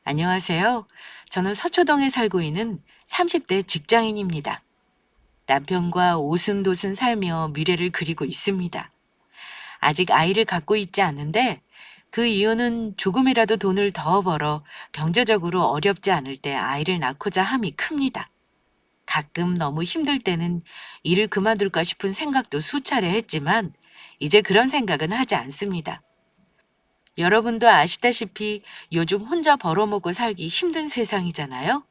안녕하세요. 저는 서초동에 살고 있는 30대 직장인입니다. 남편과 오순도순 살며 미래를 그리고 있습니다. 아직 아이를 갖고 있지 않는데 그 이유는 조금이라도 돈을 더 벌어 경제적으로 어렵지 않을 때 아이를 낳고자 함이 큽니다. 가끔 너무 힘들 때는 일을 그만둘까 싶은 생각도 수차례 했지만 이제 그런 생각은 하지 않습니다. 여러분도 아시다시피 요즘 혼자 벌어먹고 살기 힘든 세상이잖아요.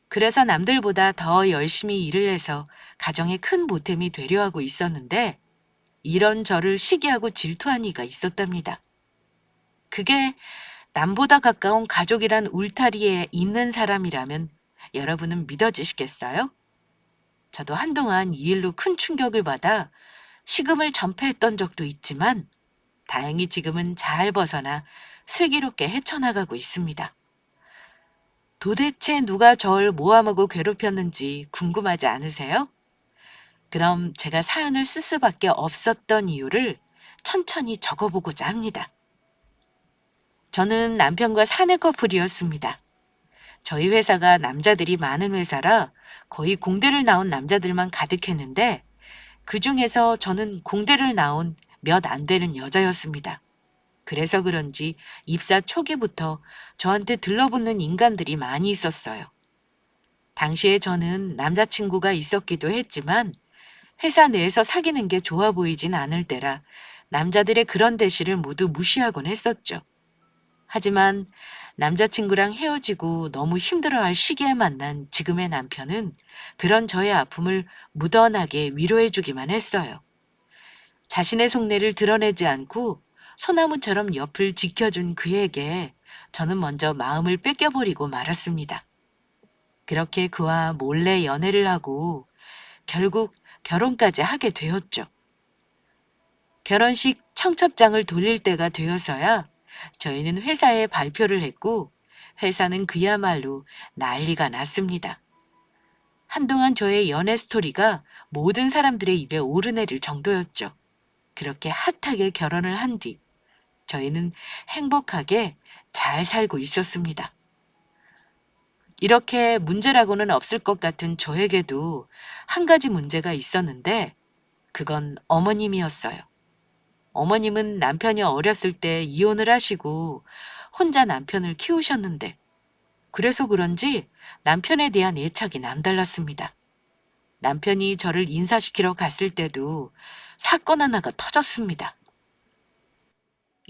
그래서 남들보다 더 열심히 일을 해서 가정에 큰 보탬이 되려 하고 있었는데 이런 저를 시기하고 질투한 이가 있었답니다. 그게 남보다 가까운 가족이란 울타리에 있는 사람이라면 여러분은 믿어지시겠어요? 저도 한동안 이 일로 큰 충격을 받아 식음을 전폐했던 적도 있지만 다행히 지금은 잘 벗어나 슬기롭게 헤쳐나가고 있습니다. 도대체 누가 절 모함하고 괴롭혔는지 궁금하지 않으세요? 그럼 제가 사연을 쓸 수밖에 없었던 이유를 천천히 적어보고자 합니다. 저는 남편과 사내 커플이었습니다. 저희 회사가 남자들이 많은 회사라 거의 공대를 나온 남자들만 가득했는데 그중에서 저는 공대를 나온 몇 안 되는 여자였습니다. 그래서 그런지 입사 초기부터 저한테 들러붙는 인간들이 많이 있었어요. 당시에 저는 남자친구가 있었기도 했지만 회사 내에서 사귀는 게 좋아 보이진 않을 때라 남자들의 그런 대시를 모두 무시하곤 했었죠. 하지만 남자친구랑 헤어지고 너무 힘들어할 시기에 만난 지금의 남편은 그런 저의 아픔을 묻어나게 위로해주기만 했어요. 자신의 속내를 드러내지 않고 소나무처럼 옆을 지켜준 그에게 저는 먼저 마음을 뺏겨버리고 말았습니다. 그렇게 그와 몰래 연애를 하고 결국 결혼까지 하게 되었죠. 결혼식 청첩장을 돌릴 때가 되어서야 저희는 회사에 발표를 했고 회사는 그야말로 난리가 났습니다. 한동안 저의 연애 스토리가 모든 사람들의 입에 오르내릴 정도였죠. 그렇게 핫하게 결혼을 한 뒤 저희는 행복하게 잘 살고 있었습니다. 이렇게 문제라고는 없을 것 같은 저에게도 한 가지 문제가 있었는데 그건 어머님이었어요. 어머님은 남편이 어렸을 때 이혼을 하시고 혼자 남편을 키우셨는데 그래서 그런지 남편에 대한 애착이 남달랐습니다. 남편이 저를 인사시키러 갔을 때도 사건 하나가 터졌습니다.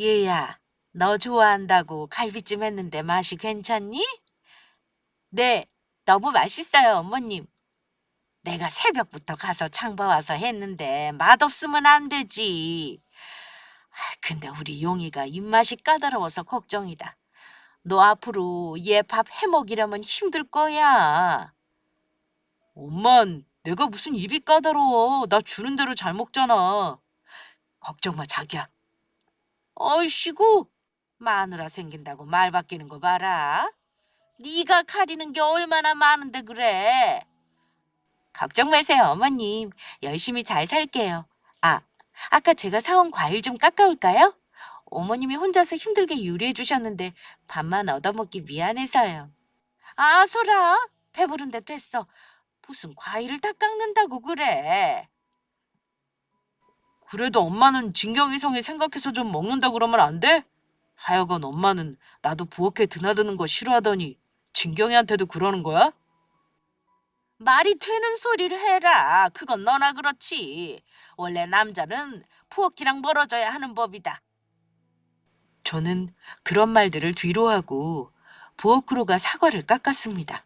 얘야, 너 좋아한다고 갈비찜 했는데 맛이 괜찮니? 네, 너무 맛있어요, 어머님. 내가 새벽부터 가서 장봐와서 했는데 맛없으면 안 되지. 근데 우리 용이가 입맛이 까다로워서 걱정이다. 너 앞으로 얘 밥 해먹이려면 힘들 거야. 엄만, 내가 무슨 입이 까다로워. 나 주는 대로 잘 먹잖아. 걱정 마, 자기야. 어이씨구, 마누라 생긴다고 말 바뀌는 거 봐라. 네가 가리는 게 얼마나 많은데 그래. 걱정 마세요, 어머님. 열심히 잘 살게요. 아, 아까 제가 사온 과일 좀 깎아올까요? 어머님이 혼자서 힘들게 요리해 주셨는데 밥만 얻어먹기 미안해서요. 아, 소라. 배부른데 됐어. 무슨 과일을 다 깎는다고 그래. 그래도 엄마는 진경이성이 생각해서 좀 먹는다 그러면 안 돼? 하여간 엄마는 나도 부엌에 드나드는 거 싫어하더니 진경이한테도 그러는 거야? 말이 되는 소리를 해라. 그건 너나 그렇지. 원래 남자는 부엌이랑 멀어져야 하는 법이다. 저는 그런 말들을 뒤로하고 부엌으로 가 사과를 깎았습니다.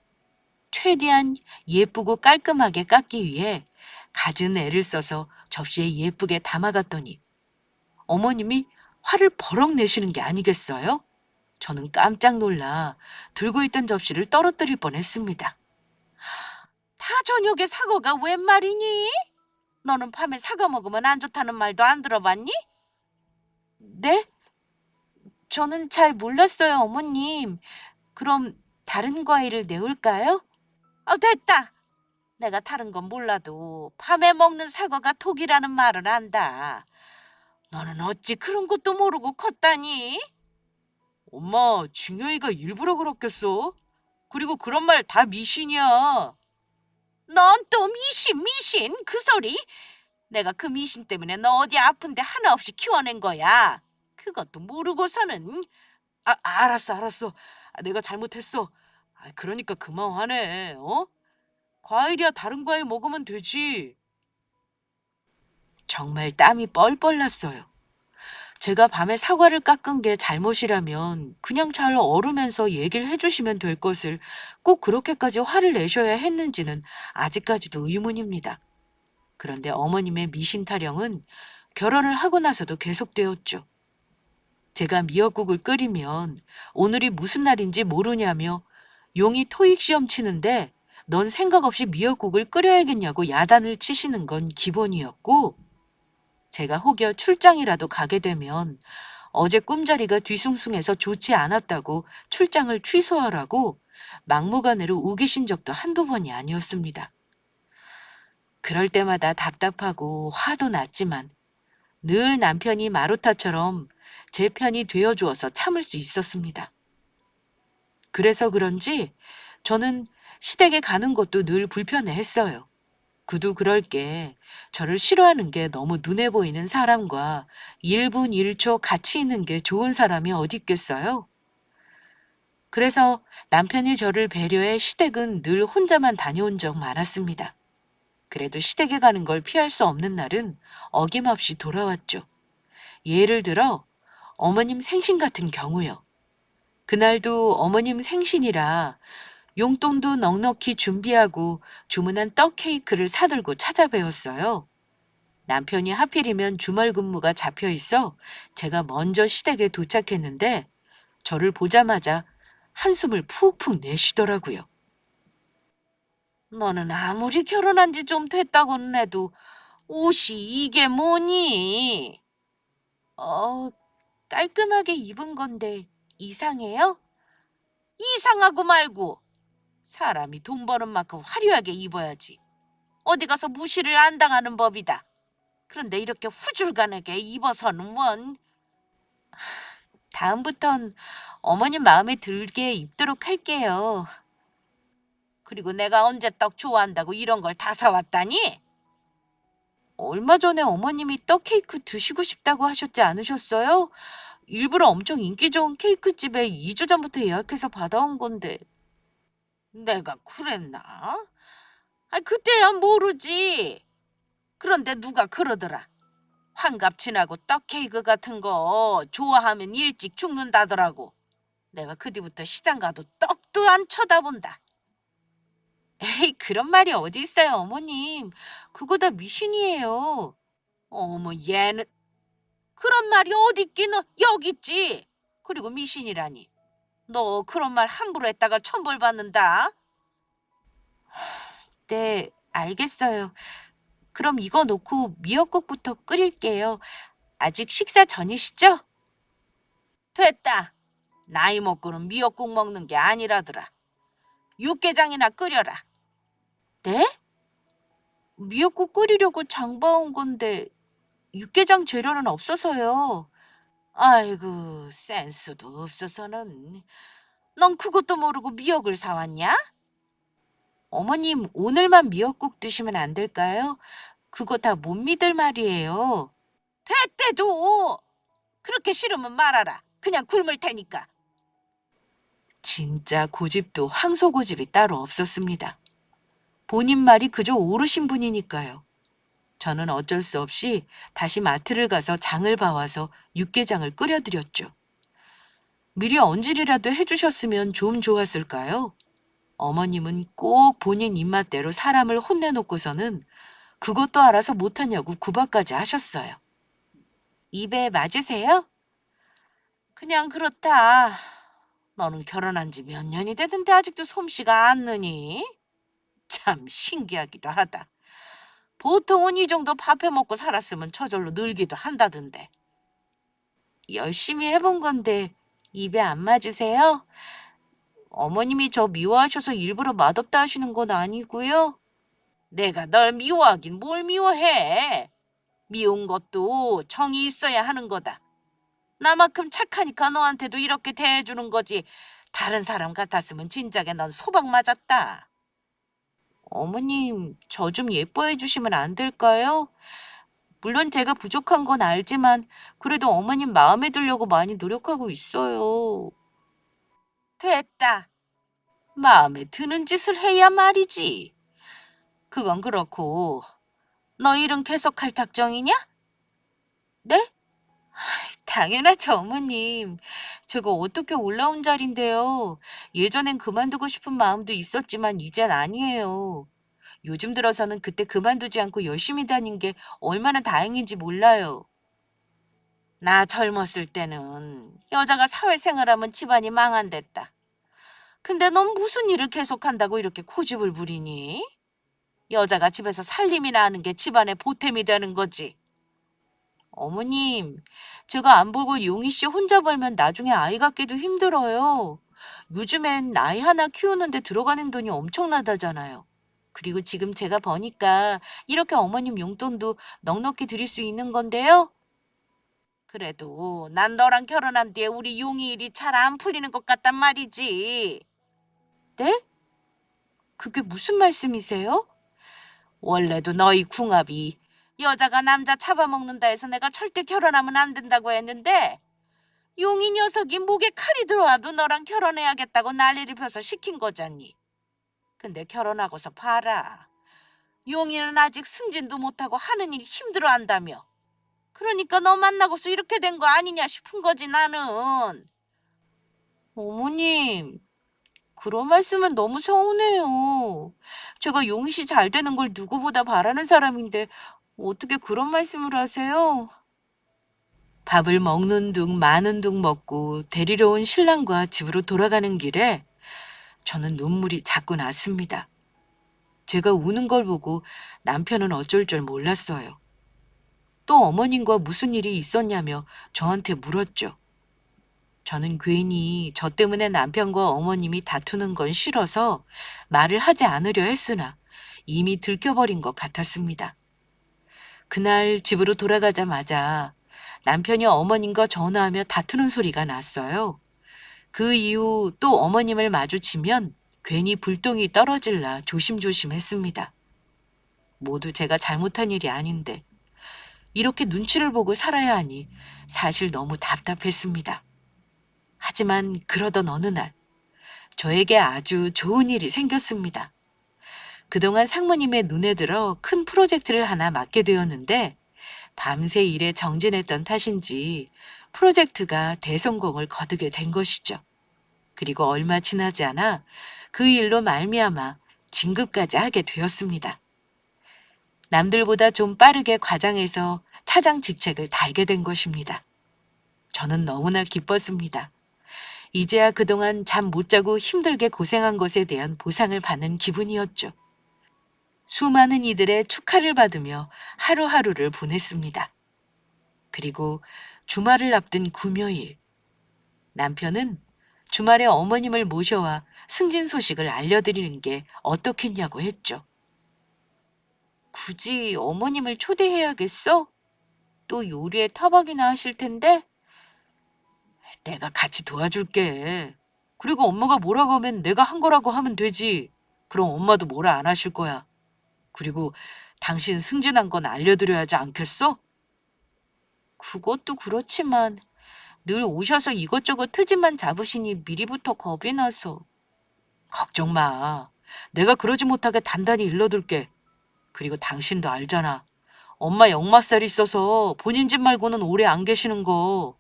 최대한 예쁘고 깔끔하게 깎기 위해 갖은 애를 써서 접시에 예쁘게 담아갔더니 어머님이 화를 버럭 내시는 게 아니겠어요? 저는 깜짝 놀라 들고 있던 접시를 떨어뜨릴 뻔했습니다. 다 저녁에 사과가 웬 말이니? 너는 밤에 사과 먹으면 안 좋다는 말도 안 들어봤니? 네? 저는 잘 몰랐어요, 어머님. 그럼 다른 과일을 내올까요? 됐다. 내가 다른 건 몰라도 밤에 먹는 사과가 독이라는 말을 안다. 너는 어찌 그런 것도 모르고 컸다니? 엄마, 중요이가 일부러 그렇겠어? 그리고 그런 말 다 미신이야. 넌 또 미신 그 소리? 내가 그 미신 때문에 너 어디 아픈데 하나 없이 키워낸 거야. 그것도 모르고서는. 알았어. 내가 잘못했어. 그러니까 그만 화내, 어? 과일이야 다른 과일 먹으면 되지. 정말 땀이 뻘뻘 났어요. 제가 밤에 사과를 깎은 게 잘못이라면 그냥 잘 얼으면서 얘기를 해주시면 될 것을 꼭 그렇게까지 화를 내셔야 했는지는 아직까지도 의문입니다. 그런데 어머님의 미신 타령은 결혼을 하고 나서도 계속되었죠. 제가 미역국을 끓이면 오늘이 무슨 날인지 모르냐며 용이 토익 시험 치는데 넌 생각 없이 미역국을 끓여야겠냐고 야단을 치시는 건 기본이었고, 제가 혹여 출장이라도 가게 되면 어제 꿈자리가 뒤숭숭해서 좋지 않았다고 출장을 취소하라고 막무가내로 우기신 적도 한두 번이 아니었습니다. 그럴 때마다 답답하고 화도 났지만 늘 남편이 마루타처럼 제 편이 되어주어서 참을 수 있었습니다. 그래서 그런지 저는 시댁에 가는 것도 늘 불편해했어요. 그도 그럴 게 저를 싫어하는 게 너무 눈에 보이는 사람과 1분 1초 같이 있는 게 좋은 사람이 어디 있겠어요? 그래서 남편이 저를 배려해 시댁은 늘 혼자만 다녀온 적 많았습니다. 그래도 시댁에 가는 걸 피할 수 없는 날은 어김없이 돌아왔죠. 예를 들어 어머님 생신 같은 경우요. 그날도 어머님 생신이라 용돈도 넉넉히 준비하고 주문한 떡 케이크를 사들고 찾아뵈었어요. 남편이 하필이면 주말 근무가 잡혀 있어 제가 먼저 시댁에 도착했는데 저를 보자마자 한숨을 푹푹 내쉬더라고요. 너는 아무리 결혼한 지 좀 됐다고는 해도 옷이 이게 뭐니? 깔끔하게 입은 건데 이상해요? 이상하고 말고 사람이 돈 버는 만큼 화려하게 입어야지. 어디 가서 무시를 안 당하는 법이다. 그런데 이렇게 후줄근하게 입어서는 뭔. 다음부턴 어머님 마음에 들게 입도록 할게요. 그리고 내가 언제 떡 좋아한다고 이런 걸 다 사왔다니? 얼마 전에 어머님이 떡 케이크 드시고 싶다고 하셨지 않으셨어요? 일부러 엄청 인기 좋은 케이크 집에 2주 전부터 예약해서 받아온 건데. 내가 그랬나? 그때야 모르지. 그런데 누가 그러더라. 환갑 지나고 떡 케이크 같은 거 좋아하면 일찍 죽는다더라고. 내가 그 뒤부터 시장 가도 떡도 안 쳐다본다. 에이, 그런 말이 어디 있어요, 어머님. 그거 다 미신이에요. 어머, 얘는 그런 말이 어디 있기는 여기 있지. 그리고 미신이라니. 너 그런 말 함부로 했다가 천벌 받는다. 네, 알겠어요. 그럼 이거 놓고 미역국부터 끓일게요. 아직 식사 전이시죠? 됐다. 나이 먹고는 미역국 먹는 게 아니라더라. 육개장이나 끓여라. 네? 미역국 끓이려고 장 봐온 건데 육개장 재료는 없어서요. 아이고, 센스도 없어서는. 넌 그것도 모르고 미역을 사왔냐? 어머님, 오늘만 미역국 드시면 안 될까요? 그거 다 못 믿을 말이에요. 됐대도. 그렇게 싫으면 말아라. 그냥 굶을 테니까. 진짜 고집도 황소고집이 따로 없었습니다. 본인 말이 그저 옳으신 분이니까요. 저는 어쩔 수 없이 다시 마트를 가서 장을 봐와서 육개장을 끓여드렸죠. 미리 언질이라도 해주셨으면 좀 좋았을까요? 어머님은 꼭 본인 입맛대로 사람을 혼내놓고서는 그것도 알아서 못하냐고 구박까지 하셨어요. 입에 맞으세요? 그냥 그렇다. 너는 결혼한 지 몇 년이 됐는데 아직도 솜씨가 안 느니? 참 신기하기도 하다. 보통은 이 정도 밥해 먹고 살았으면 저절로 늘기도 한다던데. 열심히 해본 건데 입에 안 맞으세요? 어머님이 저 미워하셔서 일부러 맛없다 하시는 건 아니고요. 내가 널 미워하긴 뭘 미워해. 미운 것도 정이 있어야 하는 거다. 나만큼 착하니까 너한테도 이렇게 대해주는 거지. 다른 사람 같았으면 진작에 넌 소박 맞았다. 어머님, 저 좀 예뻐해 주시면 안 될까요? 물론 제가 부족한 건 알지만 그래도 어머님 마음에 들려고 많이 노력하고 있어요. 됐다. 마음에 드는 짓을 해야 말이지. 그건 그렇고 너 일은 계속할 작정이냐? 네? 당연하죠, 어머님. 제가 어떻게 올라온 자리인데요. 예전엔 그만두고 싶은 마음도 있었지만 이젠 아니에요. 요즘 들어서는 그때 그만두지 않고 열심히 다닌 게 얼마나 다행인지 몰라요. 나 젊었을 때는 여자가 사회생활하면 집안이 망한댔다. 근데 넌 무슨 일을 계속한다고 이렇게 고집을 부리니? 여자가 집에서 살림이나 하는 게 집안의 보탬이 되는 거지. 어머님, 제가 안 벌고 용희 씨 혼자 벌면 나중에 아이 갖기도 힘들어요. 요즘엔 아이 하나 키우는데 들어가는 돈이 엄청나다잖아요. 그리고 지금 제가 버니까 이렇게 어머님 용돈도 넉넉히 드릴 수 있는 건데요. 그래도 난 너랑 결혼한 뒤에 우리 용희 일이 잘 안 풀리는 것 같단 말이지. 네? 그게 무슨 말씀이세요? 원래도 너희 궁합이 여자가 남자 잡아먹는다 해서 내가 절대 결혼하면 안 된다고 했는데 용이 녀석이 목에 칼이 들어와도 너랑 결혼해야겠다고 난리를 펴서 시킨 거잖니. 근데 결혼하고서 봐라. 용이는 아직 승진도 못하고 하는 일 힘들어한다며. 그러니까 너 만나고서 이렇게 된 거 아니냐 싶은 거지 나는. 어머님, 그런 말씀은 너무 서운해요. 제가 용희 씨 잘 되는 걸 누구보다 바라는 사람인데 어떻게 그런 말씀을 하세요? 밥을 먹는 둥 마는 둥 먹고 데리러 온 신랑과 집으로 돌아가는 길에 저는 눈물이 자꾸 났습니다. 제가 우는 걸 보고 남편은 어쩔 줄 몰랐어요. 또 어머님과 무슨 일이 있었냐며 저한테 물었죠. 저는 괜히 저 때문에 남편과 어머님이 다투는 건 싫어서 말을 하지 않으려 했으나 이미 들켜버린 것 같았습니다. 그날 집으로 돌아가자마자 남편이 어머님과 전화하며 다투는 소리가 났어요. 그 이후 또 어머님을 마주치면 괜히 불똥이 떨어질라 조심조심 했습니다. 모두 제가 잘못한 일이 아닌데 이렇게 눈치를 보고 살아야 하니 사실 너무 답답했습니다. 하지만 그러던 어느 날 저에게 아주 좋은 일이 생겼습니다. 그동안 상무님의 눈에 들어 큰 프로젝트를 하나 맡게 되었는데 밤새 일에 정진했던 탓인지 프로젝트가 대성공을 거두게 된 것이죠. 그리고 얼마 지나지 않아 그 일로 말미암아 진급까지 하게 되었습니다. 남들보다 좀 빠르게 과장해서 차장 직책을 달게 된 것입니다. 저는 너무나 기뻤습니다. 이제야 그동안 잠 못 자고 힘들게 고생한 것에 대한 보상을 받는 기분이었죠. 수많은 이들의 축하를 받으며 하루하루를 보냈습니다. 그리고 주말을 앞둔 금요일, 남편은 주말에 어머님을 모셔와 승진 소식을 알려드리는 게 어떻겠냐고 했죠. 굳이 어머님을 초대해야겠어? 또 요리에 타박이나 하실 텐데? 내가 같이 도와줄게. 그리고 엄마가 뭐라고 하면 내가 한 거라고 하면 되지. 그럼 엄마도 뭐라 안 하실 거야. 그리고 당신 승진한 건 알려드려야 하지 않겠어? 그것도 그렇지만 늘 오셔서 이것저것 트집만 잡으시니 미리부터 겁이 나서. 걱정 마. 내가 그러지 못하게 단단히 일러둘게. 그리고 당신도 알잖아. 엄마 역마살이 있어서 본인 집 말고는 오래 안 계시는 거.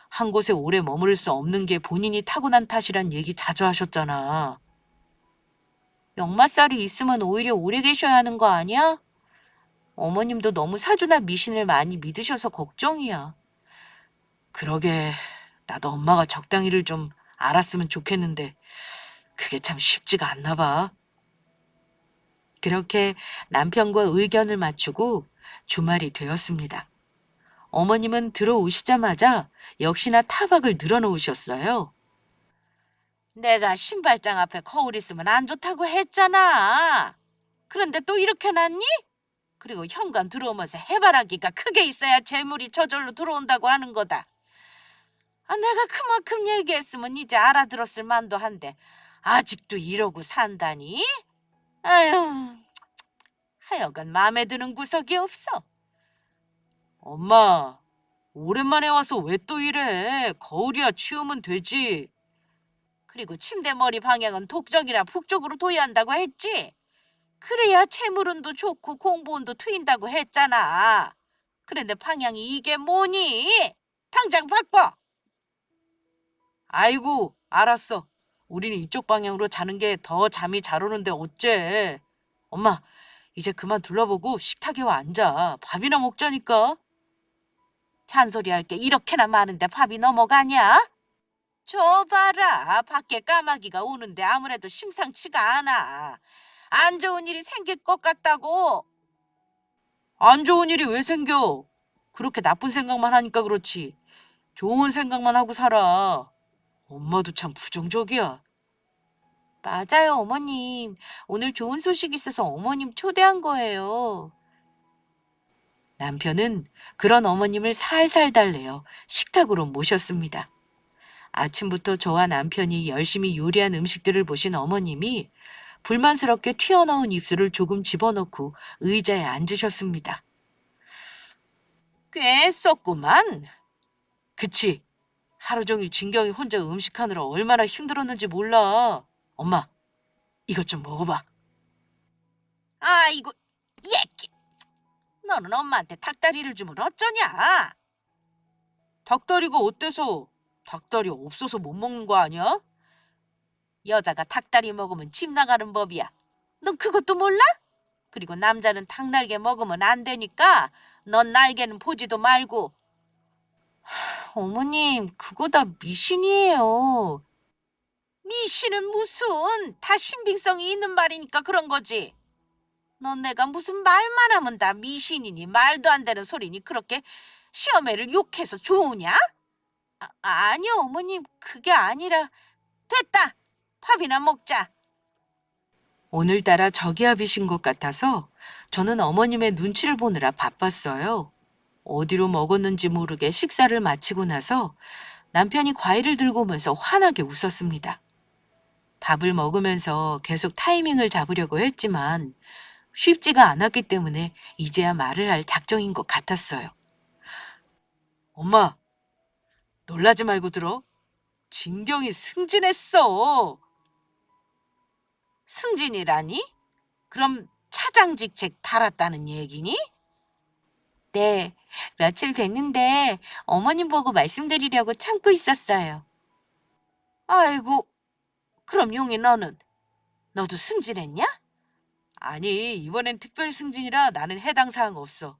한 곳에 오래 머무를 수 없는 게 본인이 타고난 탓이란 얘기 자주 하셨잖아. 역마살이 있으면 오히려 오래 계셔야 하는 거 아니야? 어머님도 너무 사주나 미신을 많이 믿으셔서 걱정이야. 그러게 나도 엄마가 적당히를 좀 알았으면 좋겠는데 그게 참 쉽지가 않나 봐. 그렇게 남편과 의견을 맞추고 주말이 되었습니다. 어머님은 들어오시자마자 역시나 타박을 늘어놓으셨어요. 내가 신발장 앞에 거울 있으면 안 좋다고 했잖아. 그런데 또 이렇게 놨니? 그리고 현관 들어오면서 해바라기가 크게 있어야 재물이 저절로 들어온다고 하는 거다. 내가 그만큼 얘기했으면 이제 알아들었을 만도 한데 아직도 이러고 산다니? 아휴, 하여간 마음에 드는 구석이 없어. 엄마, 오랜만에 와서 왜 또 이래? 거울이야 치우면 되지. 그리고 침대 머리 방향은 동쪽이나 북쪽으로 둬야 한다고 했지? 그래야 채물운도 좋고 공부운도 트인다고 했잖아. 그런데 방향이 이게 뭐니? 당장 바꿔. 아이고, 알았어. 우리는 이쪽 방향으로 자는 게 더 잠이 잘 오는데 어째? 엄마, 이제 그만 둘러보고 식탁에 와 앉아. 밥이나 먹자니까. 잔소리할 게 이렇게나 많은데 밥이 넘어가냐? 저 봐라. 밖에 까마귀가 우는데 아무래도 심상치가 않아. 안 좋은 일이 생길 것 같다고. 안 좋은 일이 왜 생겨? 그렇게 나쁜 생각만 하니까 그렇지. 좋은 생각만 하고 살아. 엄마도 참 부정적이야. 맞아요, 어머님. 오늘 좋은 소식 있어서 어머님 초대한 거예요. 남편은 그런 어머님을 살살 달래어 식탁으로 모셨습니다. 아침부터 저와 남편이 열심히 요리한 음식들을 보신 어머님이 불만스럽게 튀어나온 입술을 조금 집어넣고 의자에 앉으셨습니다. 꽤 썼구만. 그치? 하루 종일 진경이 혼자 음식하느라 얼마나 힘들었는지 몰라. 엄마, 이것 좀 먹어봐. 아이고, 예끼. 너는 엄마한테 닭다리를 주면 어쩌냐? 닭다리가 어때서? 닭다리 없어서 못 먹는 거 아니야? 여자가 닭다리 먹으면 집 나가는 법이야. 넌 그것도 몰라? 그리고 남자는 닭날개 먹으면 안 되니까 넌 날개는 보지도 말고. 어머님, 그거 다 미신이에요. 미신은 무슨, 다 신빙성이 있는 말이니까 그런 거지. 넌 내가 무슨 말만 하면 다 미신이니 말도 안 되는 소리니 그렇게 시어매를 욕해서 좋으냐? 아니요, 어머님, 그게 아니라. 됐다. 밥이나 먹자. 오늘따라 저기압이신 것 같아서 저는 어머님의 눈치를 보느라 바빴어요. 어디로 먹었는지 모르게 식사를 마치고 나서 남편이 과일을 들고 오면서 환하게 웃었습니다. 밥을 먹으면서 계속 타이밍을 잡으려고 했지만 쉽지가 않았기 때문에 이제야 말을 할 작정인 것 같았어요. 엄마, 놀라지 말고 들어. 진경이 승진했어. 승진이라니? 그럼 차장직책 달았다는 얘기니? 네, 며칠 됐는데 어머님 보고 말씀드리려고 참고 있었어요. 아이고, 그럼 용이 너도 승진했냐? 아니, 이번엔 특별 승진이라 나는 해당 사항 없어.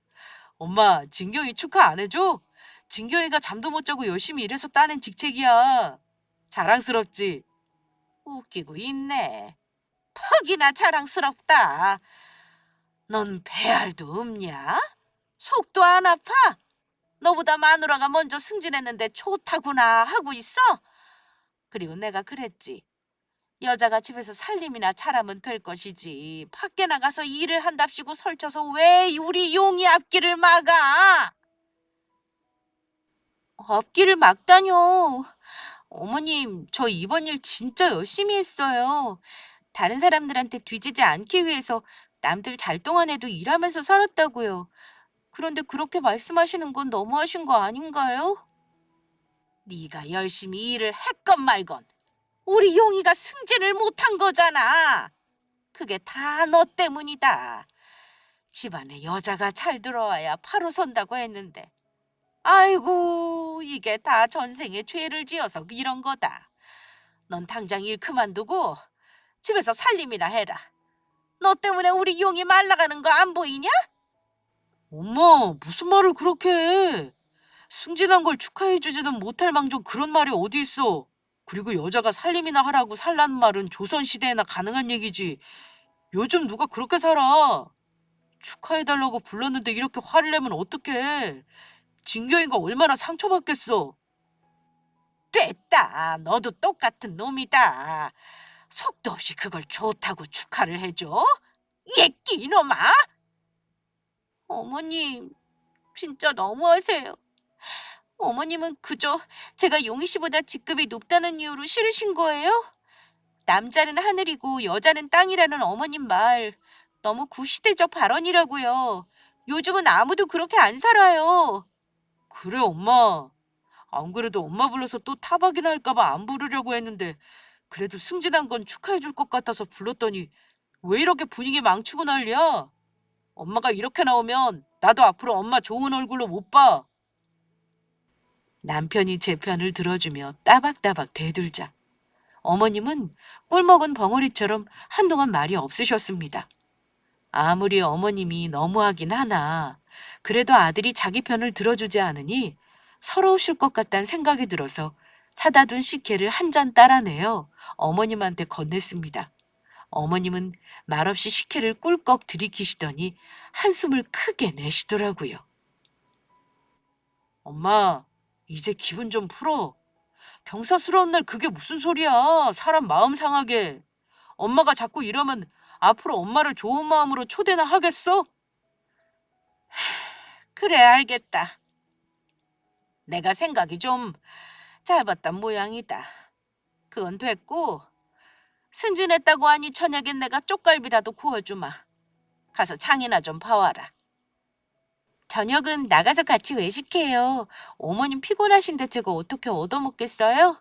엄마, 진경이 축하 안 해줘? 진경이가 잠도 못 자고 열심히 일해서 따낸 직책이야. 자랑스럽지? 웃기고 있네. 퍽이나 자랑스럽다. 넌 배알도 없냐? 속도 안 아파? 너보다 마누라가 먼저 승진했는데 좋다구나 하고 있어? 그리고 내가 그랬지. 여자가 집에서 살림이나 잘하면 될 것이지. 밖에 나가서 일을 한답시고 설쳐서 왜 우리 용이 앞길을 막아? 앞길을 막다뇨. 어머님, 저 이번 일 진짜 열심히 했어요. 다른 사람들한테 뒤지지 않기 위해서 남들 잘 동안 해도 일하면서 살았다고요. 그런데 그렇게 말씀하시는 건 너무하신 거 아닌가요? 네가 열심히 일을 했건 말건 우리 용이가 승진을 못한 거잖아. 그게 다 너 때문이다. 집안에 여자가 잘 들어와야 바로 선다고 했는데 아이고, 이게 다 전생에 죄를 지어서 이런 거다. 넌 당장 일 그만두고 집에서 살림이나 해라. 너 때문에 우리 용이 말라가는 거 안 보이냐? 엄마, 무슨 말을 그렇게 해? 승진한 걸 축하해주지는 못할 망정 그런 말이 어디 있어. 그리고 여자가 살림이나 하라고 살라는 말은 조선시대에나 가능한 얘기지. 요즘 누가 그렇게 살아. 축하해달라고 불렀는데 이렇게 화를 내면 어떡해. 진경이가 얼마나 상처받겠어. 됐다. 너도 똑같은 놈이다. 속도 없이 그걸 좋다고 축하를 해줘? 예끼 이놈아. 어머님, 진짜 너무하세요. 어머님은 그저 제가 용희 씨보다 직급이 높다는 이유로 싫으신 거예요? 남자는 하늘이고 여자는 땅이라는 어머님 말 너무 구시대적 발언이라고요. 요즘은 아무도 그렇게 안 살아요. 그래, 엄마. 안 그래도 엄마 불러서 또 타박이나 할까봐 안 부르려고 했는데 그래도 승진한 건 축하해 줄 것 같아서 불렀더니 왜 이렇게 분위기 망치고 난리야? 엄마가 이렇게 나오면 나도 앞으로 엄마 좋은 얼굴로 못 봐. 남편이 제 편을 들어주며 따박따박 대들자 어머님은 꿀먹은 벙어리처럼 한동안 말이 없으셨습니다. 아무리 어머님이 너무하긴 하나 그래도 아들이 자기 편을 들어주지 않으니 서러우실 것 같다는 생각이 들어서 사다 둔 식혜를 한 잔 따라내어 어머님한테 건넸습니다. 어머님은 말없이 식혜를 꿀꺽 들이키시더니 한숨을 크게 내쉬더라고요. 엄마, 이제 기분 좀 풀어. 경사스러운 날 그게 무슨 소리야. 사람 마음 상하게. 엄마가 자꾸 이러면 앞으로 엄마를 좋은 마음으로 초대나 하겠어? 그래, 알겠다. 내가 생각이 좀 짧았단 모양이다. 그건 됐고 승진했다고 하니 저녁엔 내가 쪽갈비라도 구워주마. 가서 장이나 좀 봐와라. 저녁은 나가서 같이 외식해요. 어머님 피곤하신데 제가 어떻게 얻어먹겠어요?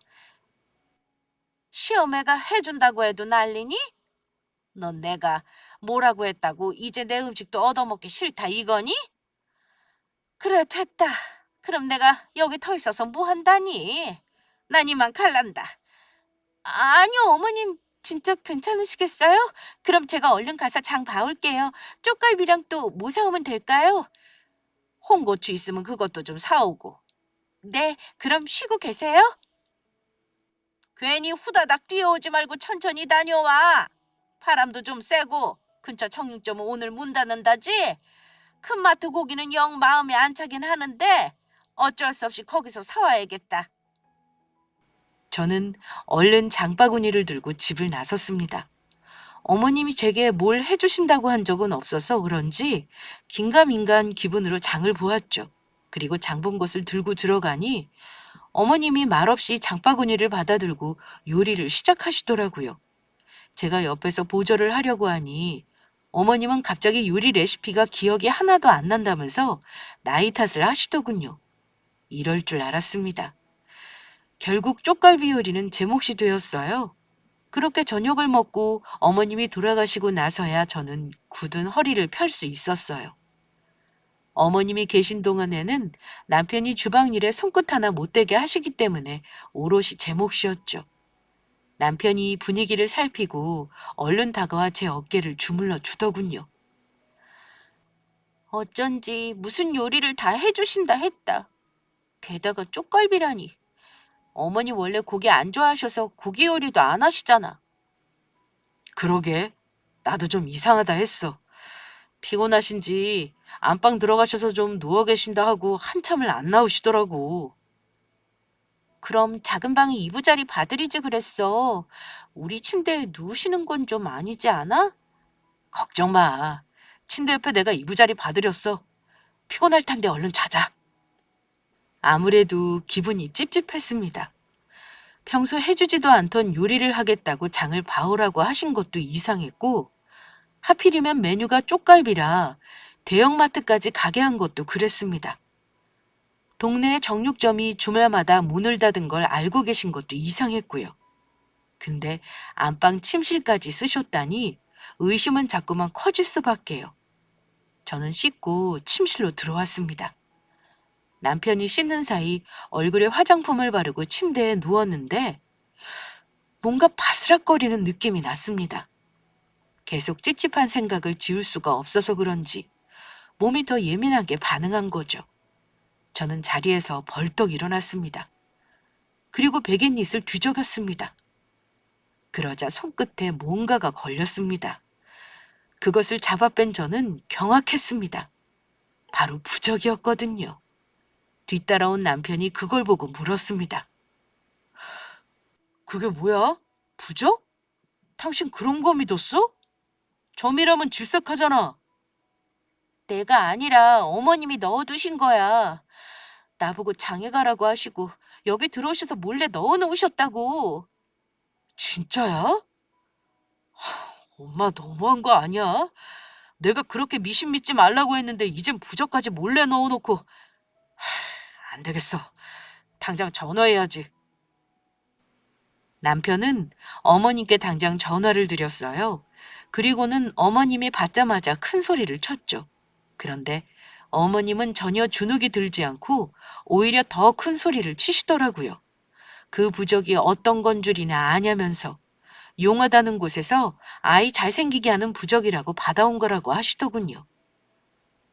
시어매가 해준다고 해도 난리니? 넌 내가 뭐라고 했다고 이제 내 음식도 얻어먹기 싫다 이거니? 그래, 됐다. 그럼 내가 여기 더 있어서 뭐 한다니? 난 이만 갈란다. 아니요, 어머님. 진짜 괜찮으시겠어요? 그럼 제가 얼른 가서 장 봐올게요. 쪽갈비랑 또 뭐 사오면 될까요? 홍고추 있으면 그것도 좀 사오고. 네, 그럼 쉬고 계세요. 괜히 후다닥 뛰어오지 말고 천천히 다녀와. 바람도 좀 쐬고 근처 청육점은 오늘 문 닫는다지? 큰 마트 고기는 영 마음에 안 차긴 하는데 어쩔 수 없이 거기서 사와야겠다. 저는 얼른 장바구니를 들고 집을 나섰습니다. 어머님이 제게 뭘 해주신다고 한 적은 없어서 그런지 긴가민가한 기분으로 장을 보았죠. 그리고 장 본 것을 들고 들어가니 어머님이 말없이 장바구니를 받아들고 요리를 시작하시더라고요. 제가 옆에서 보조를 하려고 하니 어머님은 갑자기 요리 레시피가 기억이 하나도 안 난다면서 나이 탓을 하시더군요. 이럴 줄 알았습니다. 결국 쪽갈비 요리는 제 몫이 되었어요. 그렇게 저녁을 먹고 어머님이 돌아가시고 나서야 저는 굳은 허리를 펼 수 있었어요. 어머님이 계신 동안에는 남편이 주방 일에 손끝 하나 못 대게 하시기 때문에 오롯이 제 몫이었죠. 남편이 분위기를 살피고 얼른 다가와 제 어깨를 주물러 주더군요. 어쩐지 무슨 요리를 다 해주신다 했다. 게다가 쪽갈비라니. 어머니 원래 고기 안 좋아하셔서 고기 요리도 안 하시잖아. 그러게. 나도 좀 이상하다 했어. 피곤하신지 안방 들어가셔서 좀 누워 계신다 하고 한참을 안 나오시더라고. 그럼 작은 방에 이부자리 봐드리지 그랬어. 우리 침대에 누우시는 건 좀 아니지 않아? 걱정 마. 침대 옆에 내가 이부자리 봐드렸어. 피곤할 텐데 얼른 자자. 아무래도 기분이 찝찝했습니다. 평소 해주지도 않던 요리를 하겠다고 장을 봐오라고 하신 것도 이상했고 하필이면 메뉴가 쪽갈비라 대형마트까지 가게 한 것도 그랬습니다. 동네의 정육점이 주말마다 문을 닫은 걸 알고 계신 것도 이상했고요. 근데 안방 침실까지 쓰셨다니 의심은 자꾸만 커질 수밖에요. 저는 씻고 침실로 들어왔습니다. 남편이 씻는 사이 얼굴에 화장품을 바르고 침대에 누웠는데 뭔가 바스락거리는 느낌이 났습니다. 계속 찝찝한 생각을 지울 수가 없어서 그런지 몸이 더 예민하게 반응한 거죠. 저는 자리에서 벌떡 일어났습니다. 그리고 베갯잇을 뒤적였습니다. 그러자 손끝에 뭔가가 걸렸습니다. 그것을 잡아뺀 저는 경악했습니다. 바로 부적이었거든요. 뒤따라온 남편이 그걸 보고 물었습니다. 그게 뭐야? 부적? 당신 그런 거 믿었어? 점이라면 질색하잖아. 내가 아니라 어머님이 넣어두신 거야. 나보고 장에 가라고 하시고 여기 들어오셔서 몰래 넣어놓으셨다고. 진짜야? 엄마 너무한 거 아니야? 내가 그렇게 미신 믿지 말라고 했는데 이젠 부적까지 몰래 넣어놓고. 안 되겠어. 당장 전화해야지. 남편은 어머님께 당장 전화를 드렸어요. 그리고는 어머님이 받자마자 큰 소리를 쳤죠. 그런데 어머님은 전혀 주눅이 들지 않고 오히려 더 큰 소리를 치시더라고요. 그 부적이 어떤 건 줄이나 아냐면서 용하다는 곳에서 아이 잘생기게 하는 부적이라고 받아온 거라고 하시더군요.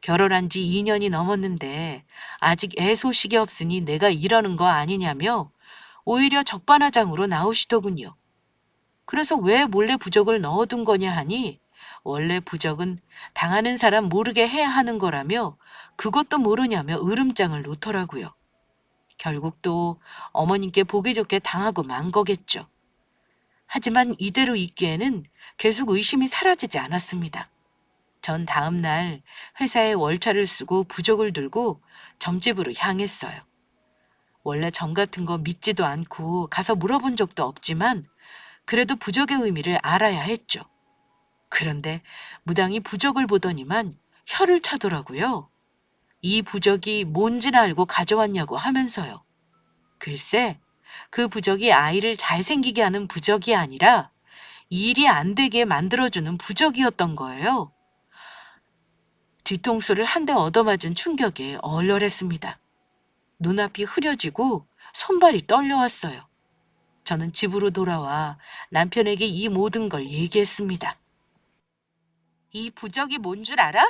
결혼한 지 2년이 넘었는데 아직 애 소식이 없으니 내가 이러는 거 아니냐며 오히려 적반하장으로 나오시더군요. 그래서 왜 몰래 부적을 넣어둔 거냐 하니 원래 부적은 당하는 사람 모르게 해야 하는 거라며 그것도 모르냐며 으름장을 놓더라고요. 결국 또 어머님께 보기 좋게 당하고 만 거겠죠. 하지만 이대로 있기에는 계속 의심이 사라지지 않았습니다. 전 다음 날 회사에 월차를 쓰고 부적을 들고 점집으로 향했어요. 원래 점 같은 거 믿지도 않고 가서 물어본 적도 없지만 그래도 부적의 의미를 알아야 했죠. 그런데 무당이 부적을 보더니만 혀를 차더라고요. 이 부적이 뭔지는 알고 가져왔냐고 하면서요. 글쎄, 그 부적이 아이를 잘생기게 하는 부적이 아니라 일이 안 되게 만들어주는 부적이었던 거예요. 뒤통수를 한 대 얻어맞은 충격에 얼얼했습니다. 눈앞이 흐려지고 손발이 떨려왔어요. 저는 집으로 돌아와 남편에게 이 모든 걸 얘기했습니다. 이 부적이 뭔 줄 알아?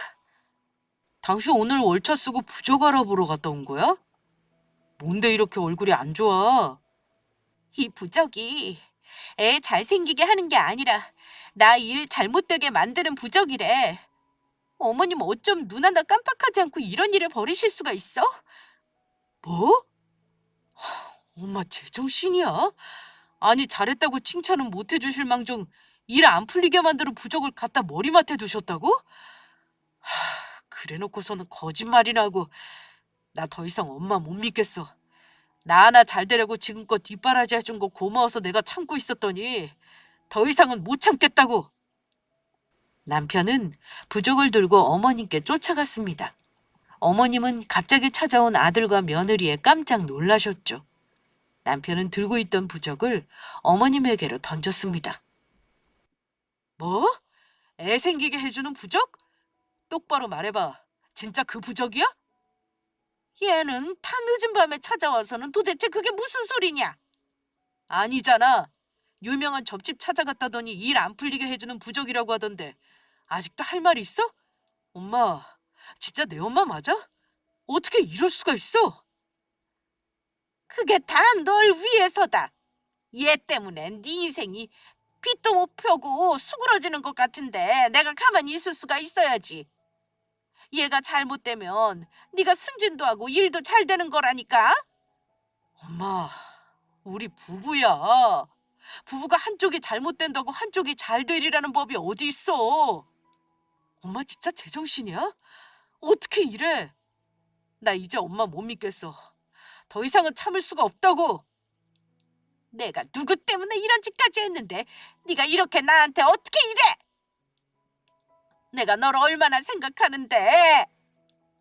당신 오늘 월차 쓰고 부적 알아보러 갔다 온 거야? 뭔데 이렇게 얼굴이 안 좋아? 이 부적이 애 잘생기게 하는 게 아니라 나 일 잘못되게 만드는 부적이래. 어머님 어쩜 눈 하나 깜빡하지 않고 이런 일을 벌이실 수가 있어? 뭐? 엄마 제정신이야? 아니 잘했다고 칭찬은 못 해주실 망정 일 안 풀리게 만드는 부적을 갖다 머리맡에 두셨다고? 그래놓고서는 거짓말이나 하고 나 더 이상 엄마 못 믿겠어. 나 하나 잘 되려고 지금껏 뒷바라지 해준 거 고마워서 내가 참고 있었더니 더 이상은 못 참겠다고. 남편은 부적을 들고 어머님께 쫓아갔습니다. 어머님은 갑자기 찾아온 아들과 며느리에 깜짝 놀라셨죠. 남편은 들고 있던 부적을 어머님에게로 던졌습니다. 뭐? 애 생기게 해주는 부적? 똑바로 말해봐. 진짜 그 부적이야? 얘는 다 늦은 밤에 찾아와서는 도대체 그게 무슨 소리냐? 아니잖아. 유명한 점집 찾아갔다더니 일 안 풀리게 해주는 부적이라고 하던데 아직도 할 말이 있어? 엄마, 진짜 내 엄마 맞아? 어떻게 이럴 수가 있어? 그게 다 널 위해서다. 얘 때문에 네 인생이 빛도 못 펴고 수그러지는 것 같은데 내가 가만히 있을 수가 있어야지. 얘가 잘못되면 네가 승진도 하고 일도 잘 되는 거라니까. 엄마, 우리 부부야. 부부가 한쪽이 잘못된다고 한쪽이 잘 되리라는 법이 어디 있어. 엄마 진짜 제정신이야? 어떻게 이래? 나 이제 엄마 못 믿겠어. 더 이상은 참을 수가 없다고. 내가 누구 때문에 이런 짓까지 했는데 네가 이렇게 나한테 어떻게 이래? 내가 널 얼마나 생각하는데.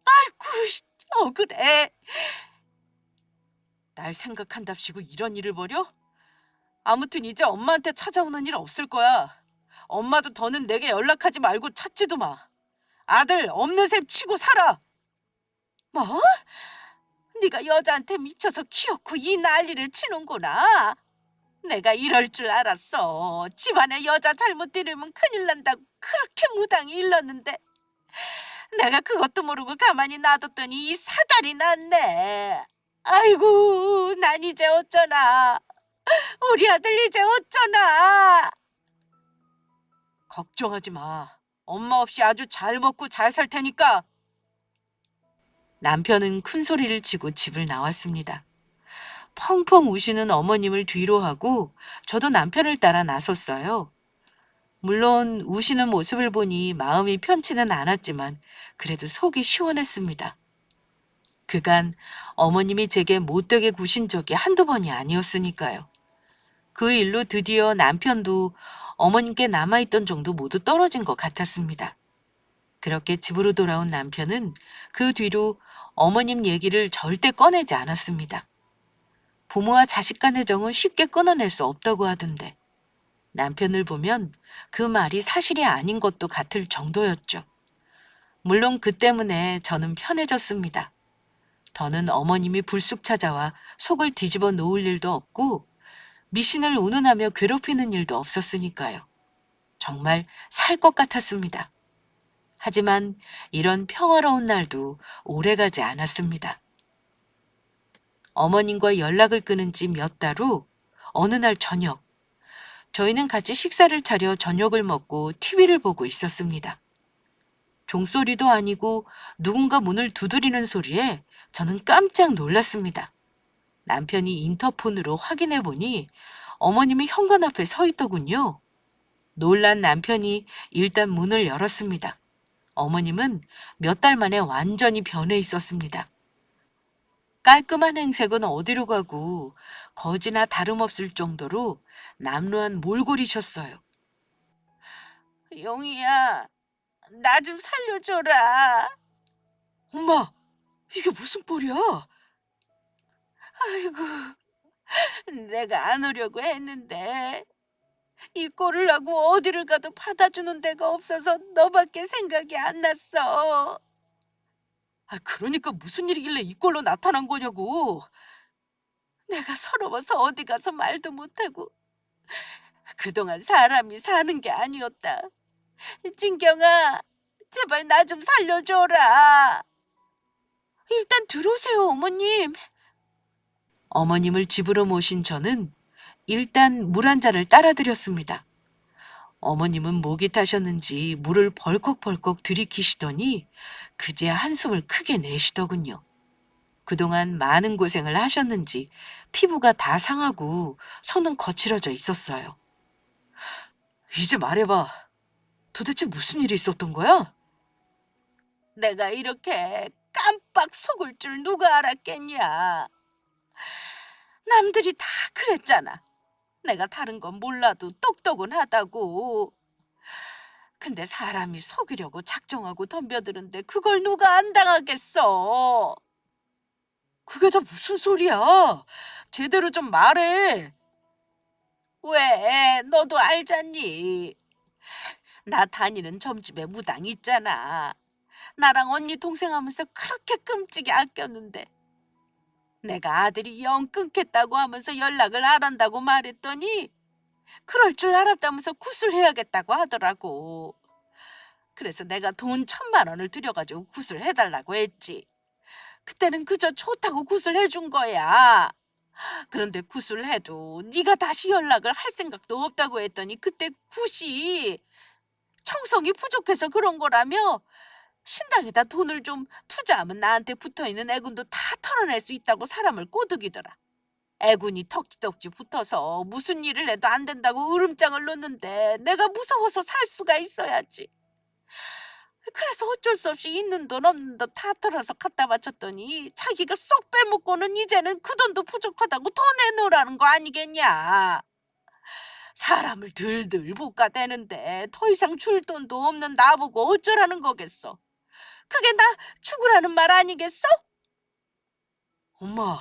아이고, 억울해. 날 생각한답시고 이런 일을 벌여? 아무튼 이제 엄마한테 찾아오는 일 없을 거야. 엄마도 더는 내게 연락하지 말고 찾지도 마. 아들 없는 셈 치고 살아. 뭐? 네가 여자한테 미쳐서 키웠고 이 난리를 치는구나. 내가 이럴 줄 알았어. 집안에 여자 잘못 들이면 큰일 난다고 그렇게 무당히 일렀는데 내가 그것도 모르고 가만히 놔뒀더니 이 사달이 났네. 아이고, 난 이제 어쩌나. 우리 아들 이제 어쩌나. 걱정하지 마. 엄마 없이 아주 잘 먹고 잘 살 테니까. 남편은 큰 소리를 치고 집을 나왔습니다. 펑펑 우시는 어머님을 뒤로 하고 저도 남편을 따라 나섰어요. 물론 우시는 모습을 보니 마음이 편치는 않았지만 그래도 속이 시원했습니다. 그간 어머님이 제게 못되게 구신 적이 한두 번이 아니었으니까요. 그 일로 드디어 남편도 어머님께 남아있던 정도 모두 떨어진 것 같았습니다. 그렇게 집으로 돌아온 남편은 그 뒤로 어머님 얘기를 절대 꺼내지 않았습니다. 부모와 자식 간의 정은 쉽게 끊어낼 수 없다고 하던데 남편을 보면 그 말이 사실이 아닌 것도 같을 정도였죠. 물론 그 때문에 저는 편해졌습니다. 더는 어머님이 불쑥 찾아와 속을 뒤집어 놓을 일도 없고 미신을 운운하며 괴롭히는 일도 없었으니까요. 정말 살 것 같았습니다. 하지만 이런 평화로운 날도 오래가지 않았습니다. 어머님과 연락을 끊은 지 몇 달 후 어느 날 저녁, 저희는 같이 식사를 차려 저녁을 먹고 TV를 보고 있었습니다. 종소리도 아니고 누군가 문을 두드리는 소리에 저는 깜짝 놀랐습니다. 남편이 인터폰으로 확인해 보니 어머님이 현관 앞에 서 있더군요. 놀란 남편이 일단 문을 열었습니다. 어머님은 몇 달 만에 완전히 변해 있었습니다. 깔끔한 행색은 어디로 가고 거지나 다름없을 정도로 남루한 몰골이셨어요. 용이야, 나 좀 살려줘라. 엄마, 이게 무슨 꼴이야? 아이고, 내가 안 오려고 했는데 이 꼴을 하고 어디를 가도 받아주는 데가 없어서 너밖에 생각이 안 났어. 그러니까 무슨 일이길래 이 꼴로 나타난 거냐고. 내가 서러워서 어디 가서 말도 못하고 그동안 사람이 사는 게 아니었다. 진경아, 제발 나 좀 살려줘라. 일단 들어오세요, 어머님. 어머님을 집으로 모신 저는 일단 물 한 잔을 따라드렸습니다. 어머님은 목이 타셨는지 물을 벌컥벌컥 들이키시더니 그제야 한숨을 크게 내쉬더군요. 그동안 많은 고생을 하셨는지 피부가 다 상하고 손은 거칠어져 있었어요. 이제 말해봐. 도대체 무슨 일이 있었던 거야? 내가 이렇게 깜빡 속을 줄 누가 알았겠냐. 남들이 다 그랬잖아. 내가 다른 건 몰라도 똑똑은 하다고. 근데 사람이 속이려고 작정하고 덤벼드는데 그걸 누가 안 당하겠어. 그게 다 무슨 소리야? 제대로 좀 말해. 왜? 너도 알잖니. 나 다니는 점집에 무당 있잖아. 나랑 언니 동생 하면서 그렇게 끔찍이 아꼈는데 내가 아들이 영 끊겠다고 하면서 연락을 안 한다고 말했더니 그럴 줄 알았다면서 구슬해야겠다고 하더라고. 그래서 내가 돈 1,000만 원을 들여가지고 구슬해달라고 했지. 그때는 그저 좋다고 구슬해준 거야. 그런데 구슬해도 네가 다시 연락을 할 생각도 없다고 했더니 그때 굿이 청성이 부족해서 그런 거라며 신당에다 돈을 좀 투자하면 나한테 붙어있는 애군도 다 털어낼 수 있다고 사람을 꼬드기더라. 애군이 덕지덕지 붙어서 무슨 일을 해도 안 된다고 으름장을 놓는데 내가 무서워서 살 수가 있어야지. 그래서 어쩔 수 없이 있는 돈 없는 돈 다 털어서 갖다 바쳤더니 자기가 쏙 빼먹고는 이제는 그 돈도 부족하다고 더 내놓으라는 거 아니겠냐. 사람을 들들 볶아대는데 더 이상 줄 돈도 없는 나보고 어쩌라는 거겠어. 그게 나 죽으라는 말 아니겠어? 엄마,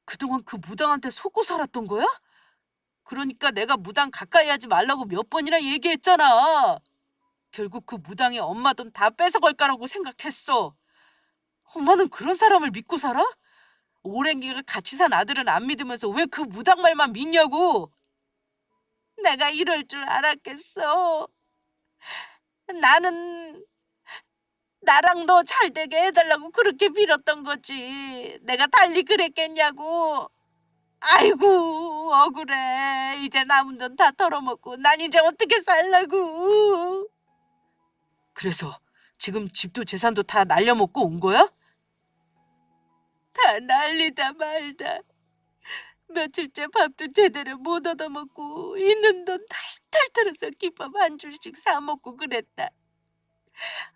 그동안 그 무당한테 속고 살았던 거야? 그러니까 내가 무당 가까이 하지 말라고 몇 번이나 얘기했잖아. 결국 그 무당이 엄마 돈 다 뺏어갈 거라고 생각했어. 엄마는 그런 사람을 믿고 살아? 오랜 기간 같이 산 아들은 안 믿으면서 왜 그 무당 말만 믿냐고. 내가 이럴 줄 알았겠어. 나는 나랑 너 잘 되게 해달라고 그렇게 빌었던 거지. 내가 달리 그랬겠냐고. 아이고 억울해. 이제 남은 돈 다 털어먹고 난 이제 어떻게 살라고. 그래서 지금 집도 재산도 다 날려먹고 온 거야? 다 날리다 말다. 며칠째 밥도 제대로 못 얻어먹고 있는 돈 탈탈 털어서 김밥 한 줄씩 사 먹고 그랬다.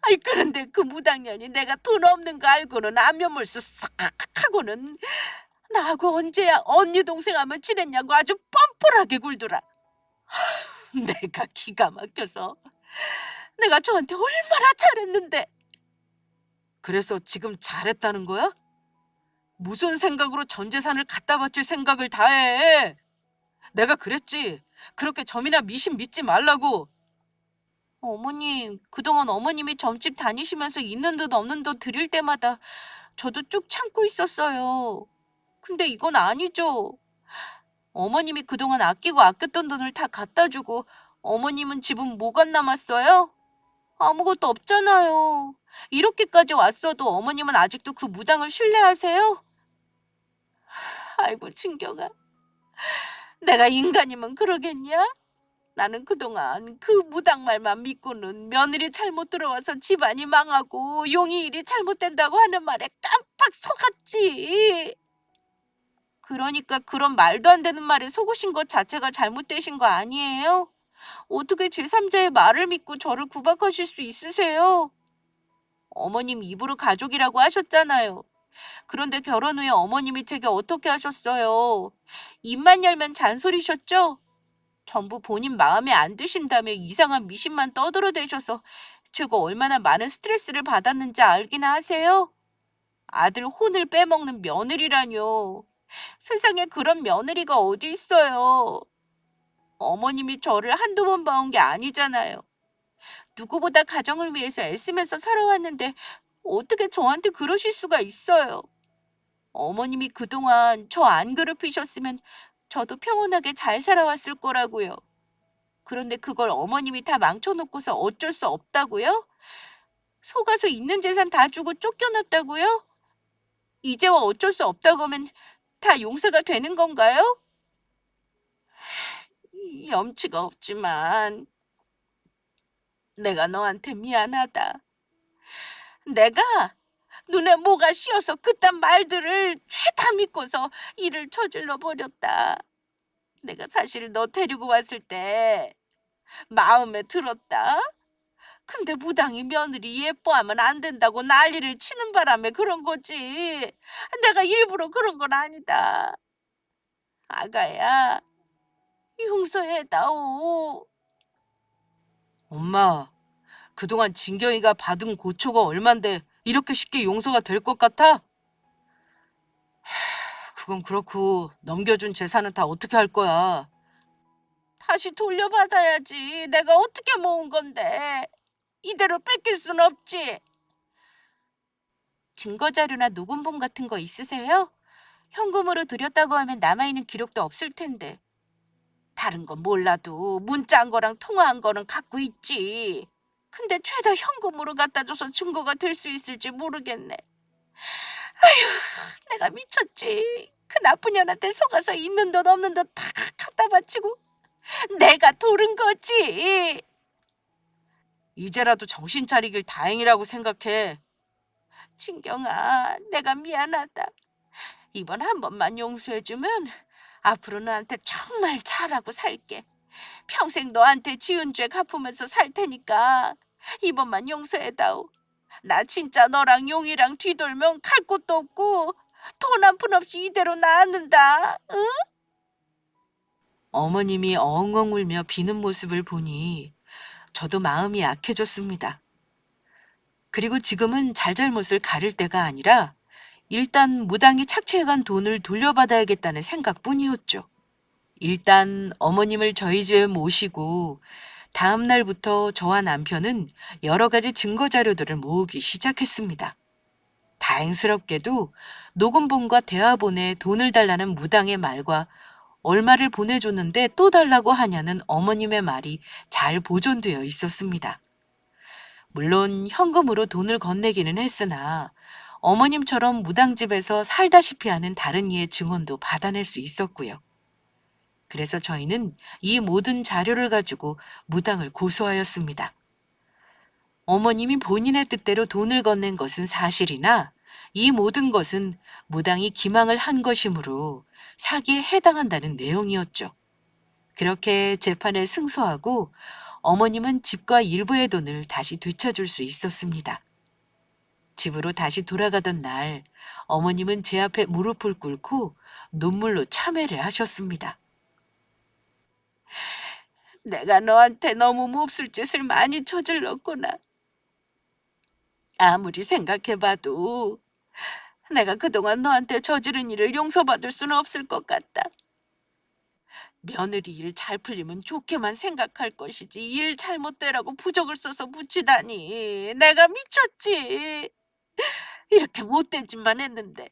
아이, 그런데 그 무당년이 내가 돈 없는 거 알고는 안면몰수 싹 하고는 나하고 언제야 언니 동생 하면 지냈냐고 아주 뻔뻔하게 굴더라. 내가 기가 막혀서 내가 저한테 얼마나 잘했는데. 그래서 지금 잘했다는 거야? 무슨 생각으로 전 재산을 갖다 바칠 생각을 다 해? 내가 그랬지. 그렇게 점이나 미신 믿지 말라고. 어머님, 그동안 어머님이 점집 다니시면서 있는 듯 없는 듯 드릴 때마다 저도 쭉 참고 있었어요. 근데 이건 아니죠. 어머님이 그동안 아끼고 아꼈던 돈을 다 갖다 주고 어머님은 집은 뭐가 남았어요? 아무것도 없잖아요. 이렇게까지 왔어도 어머님은 아직도 그 무당을 신뢰하세요? 아이고, 친경아. 내가 인간이면 그러겠냐? 나는 그동안 그 무당 말만 믿고는 며느리 잘못 들어와서 집안이 망하고 용이 일이 잘못된다고 하는 말에 깜빡 속았지. 그러니까 그런 말도 안 되는 말에 속으신 것 자체가 잘못되신 거 아니에요? 어떻게 제3자의 말을 믿고 저를 구박하실 수 있으세요? 어머님 입으로 가족이라고 하셨잖아요. 그런데 결혼 후에 어머님이 제게 어떻게 하셨어요? 입만 열면 잔소리셨죠? 전부 본인 마음에 안 드신다며 이상한 미신만 떠들어대셔서 제가 얼마나 많은 스트레스를 받았는지 알기나 하세요? 아들 혼을 빼먹는 며느리라뇨. 세상에 그런 며느리가 어디 있어요. 어머님이 저를 한두 번 봐온 게 아니잖아요. 누구보다 가정을 위해서 애쓰면서 살아왔는데 어떻게 저한테 그러실 수가 있어요. 어머님이 그동안 저 안 괴롭히셨으면 저도 평온하게 잘 살아왔을 거라고요. 그런데 그걸 어머님이 다 망쳐놓고서 어쩔 수 없다고요? 속아서 있는 재산 다 주고 쫓겨났다고요? 이제와 어쩔 수 없다고 하면 다 용서가 되는 건가요? 염치가 없지만 내가 너한테 미안하다. 내가 눈에 뭐가 씌어서 그딴 말들을 죄다 믿고서 일을 저질러 버렸다. 내가 사실 너 데리고 왔을 때 마음에 들었다. 근데 무당이 며느리 예뻐하면 안 된다고 난리를 치는 바람에 그런 거지. 내가 일부러 그런 건 아니다. 아가야, 용서해다오. 엄마, 그동안 진경이가 받은 고초가 얼만데 이렇게 쉽게 용서가 될 것 같아? 그건 그렇고 넘겨준 재산은 다 어떻게 할 거야? 다시 돌려받아야지. 내가 어떻게 모은 건데. 이대로 뺏길 순 없지. 증거자료나 녹음본 같은 거 있으세요? 현금으로 드렸다고 하면 남아있는 기록도 없을 텐데. 다른 건 몰라도 문자한 거랑 통화한 거는 갖고 있지. 근데 죄다 현금으로 갖다 줘서 증거가 될 수 있을지 모르겠네. 아휴, 내가 미쳤지. 그 나쁜 년한테 속아서 있는 돈 없는 돈 다 갖다 바치고 내가 도른 거지. 이제라도 정신 차리길 다행이라고 생각해. 친경아, 내가 미안하다. 이번 한 번만 용서해주면 앞으로 너한테 정말 잘하고 살게. 평생 너한테 지은 죄 갚으면서 살 테니까 이번만 용서해다오. 나 진짜 너랑 용이랑 뒤돌면 갈 곳도 없고 돈 한 푼 없이 이대로 나앉는다. 응? 어머님이 엉엉 울며 비는 모습을 보니 저도 마음이 약해졌습니다. 그리고 지금은 잘잘못을 가릴 때가 아니라 일단 무당이 착취해간 돈을 돌려받아야겠다는 생각뿐이었죠. 일단 어머님을 저희 집에 모시고 다음 날부터 저와 남편은 여러 가지 증거 자료들을 모으기 시작했습니다. 다행스럽게도 녹음본과 대화본에 돈을 달라는 무당의 말과 얼마를 보내줬는데 또 달라고 하냐는 어머님의 말이 잘 보존되어 있었습니다. 물론 현금으로 돈을 건네기는 했으나 어머님처럼 무당집에서 살다시피 하는 다른 이의 증언도 받아낼 수 있었고요. 그래서 저희는 이 모든 자료를 가지고 무당을 고소하였습니다. 어머님이 본인의 뜻대로 돈을 건넨 것은 사실이나 이 모든 것은 무당이 기망을 한 것이므로 사기에 해당한다는 내용이었죠. 그렇게 재판에 승소하고 어머님은 집과 일부의 돈을 다시 되찾을 수 있었습니다. 집으로 다시 돌아가던 날, 어머님은 제 앞에 무릎을 꿇고 눈물로 참회를 하셨습니다. 내가 너한테 너무 몹쓸 짓을 많이 저질렀구나. 아무리 생각해봐도 내가 그동안 너한테 저지른 일을 용서받을 수는 없을 것 같다. 며느리 일 잘 풀리면 좋게만 생각할 것이지 일 잘못되라고 부적을 써서 붙이다니 내가 미쳤지. 이렇게 못된 짓만 했는데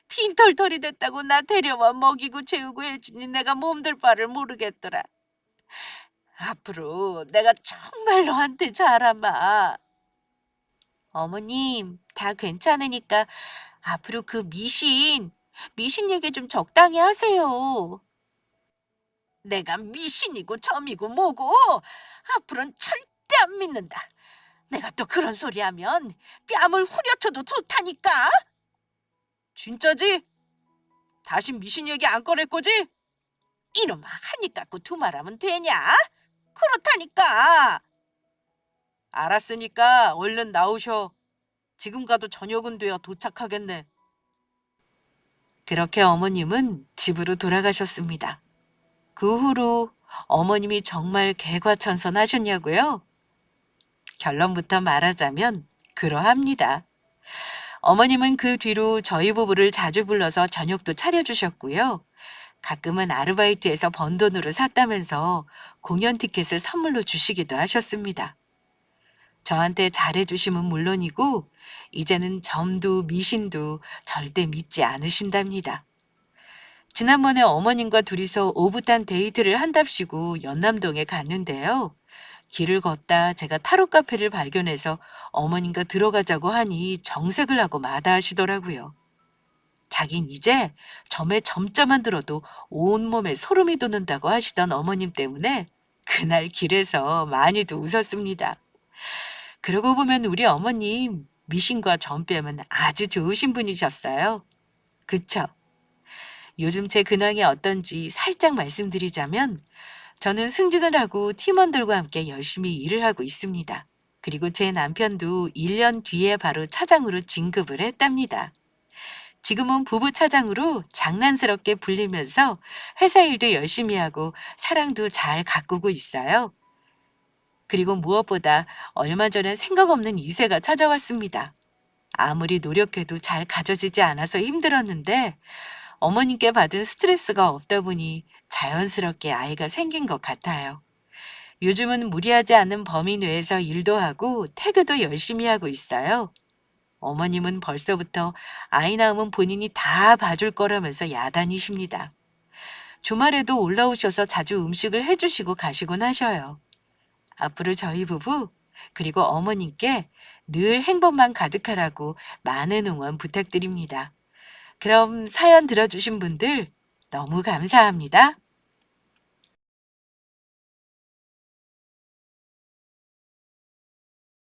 빈털털이 됐다고 나 데려와 먹이고 재우고 해주니 내가 몸둘 바를 모르겠더라. 앞으로 내가 정말 너한테 잘하마. 어머님, 다 괜찮으니까 앞으로 그 미신 얘기 좀 적당히 하세요. 내가 미신이고 점이고 뭐고 앞으로는 절대 안 믿는다. 내가 또 그런 소리 하면 뺨을 후려쳐도 좋다니까. 진짜지? 다시 미신 얘기 안 꺼낼 거지? 이놈아, 한입 갖고 두 말하면 되냐? 그렇다니까. 알았으니까 얼른 나오셔. 지금 가도 저녁은 돼야 도착하겠네. 그렇게 어머님은 집으로 돌아가셨습니다. 그 후로 어머님이 정말 개과천선하셨냐고요? 결론부터 말하자면 그러합니다. 어머님은 그 뒤로 저희 부부를 자주 불러서 저녁도 차려주셨고요. 가끔은 아르바이트에서 번 돈으로 샀다면서 공연 티켓을 선물로 주시기도 하셨습니다. 저한테 잘해주심은 물론이고 이제는 점도 미신도 절대 믿지 않으신답니다. 지난번에 어머님과 둘이서 오붓한 데이트를 한답시고 연남동에 갔는데요. 길을 걷다 제가 타로 카페를 발견해서 어머님과 들어가자고 하니 정색을 하고 마다하시더라고요. 자긴 이제 점에 점자만 들어도 온몸에 소름이 돋는다고 하시던 어머님 때문에 그날 길에서 많이도 웃었습니다. 그러고 보면 우리 어머님 미신과 점빼면 아주 좋으신 분이셨어요. 그쵸? 요즘 제 근황이 어떤지 살짝 말씀드리자면 저는 승진을 하고 팀원들과 함께 열심히 일을 하고 있습니다. 그리고 제 남편도 1년 뒤에 바로 차장으로 진급을 했답니다. 지금은 부부 차장으로 장난스럽게 불리면서 회사 일도 열심히 하고 사랑도 잘 가꾸고 있어요. 그리고 무엇보다 얼마 전에 생각 없는 이세가 찾아왔습니다. 아무리 노력해도 잘 가져지지 않아서 힘들었는데 어머님께 받은 스트레스가 없다 보니 자연스럽게 아이가 생긴 것 같아요. 요즘은 무리하지 않은 범위 내에서 일도 하고 태교도 열심히 하고 있어요. 어머님은 벌써부터 아이 낳으면 본인이 다 봐줄 거라면서 야단이십니다. 주말에도 올라오셔서 자주 음식을 해주시고 가시곤 하셔요. 앞으로 저희 부부 그리고 어머님께 늘 행복만 가득하라고 많은 응원 부탁드립니다. 그럼 사연 들어주신 분들 너무 감사합니다.